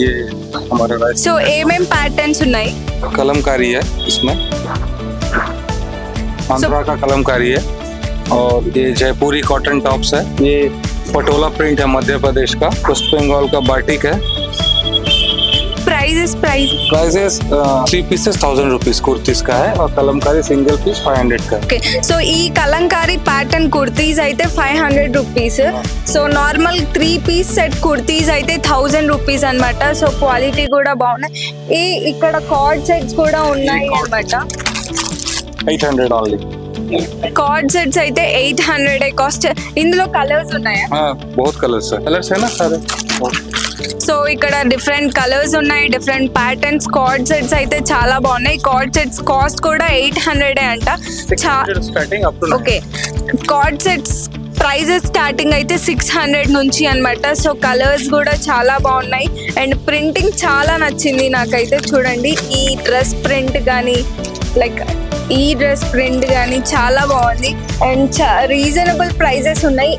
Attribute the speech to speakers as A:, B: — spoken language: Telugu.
A: ये हमारा राइस
B: సో ఏమేం ప్యాటర్న్స్ ఉన్నాయి?
A: कलमकारी है इसमें, आंध्रा का कलमकारी है। और ये जयपुरी कॉटन टॉप्स है। ये पटोला प्रिंट है मध्य प्रदेश का। वेस्ट बंगाल का बाटिक है।
B: Prices
A: prices 3 pieces 1000 rupees kurtis का है, और कलमकारी सिंगल पीस 500 का है।
B: ఓకే. సో ఈ కలంకారీ ప్యాటర్న్ కుర్తీస్ అయితే 500 rupees. So normal 3 piece set kurtis అయితే 1000 రూపీస్ అన్నమాట. సో క్వాలిటీ కూడా బాగున్నాయి. ఇక్కడ కార్డ్ సెట్స్ కూడా ఉన్నాయి అన్నమాట.
A: 800 ఓన్లీ।
B: కార్డ్ సెట్స్ అయితే 800 కాస్ట్. ఇందులో కలర్స్ ఉన్నాయా?
A: हाँ बहुत कलर्स है ना सारे।
B: సో ఇక్కడ డిఫరెంట్ కలర్స్ ఉన్నాయి, డిఫరెంట్ ప్యాటర్న్స్. కార్డ్ సెట్స్ అయితే చాలా బాగున్నాయి. కార్డ్ సెట్స్ కాస్ట్ కూడా 800 అంట.
A: Starting up to
B: okay. Card sets prices starting అయితే 600 నుంచి అన్నమాట. సో కలర్స్ కూడా చాలా బాగున్నాయి అండ్ ప్రింటింగ్ చాలా నచ్చింది నాకైతే. చూడండి ఈ డ్రెస్ ప్రింట్ కానీ ఈ డ్రెస్ ప్రింట్ కానీ చాలా బాగుంది అండ్ రీజనబుల్ ప్రైజెస్ ఉన్నాయి.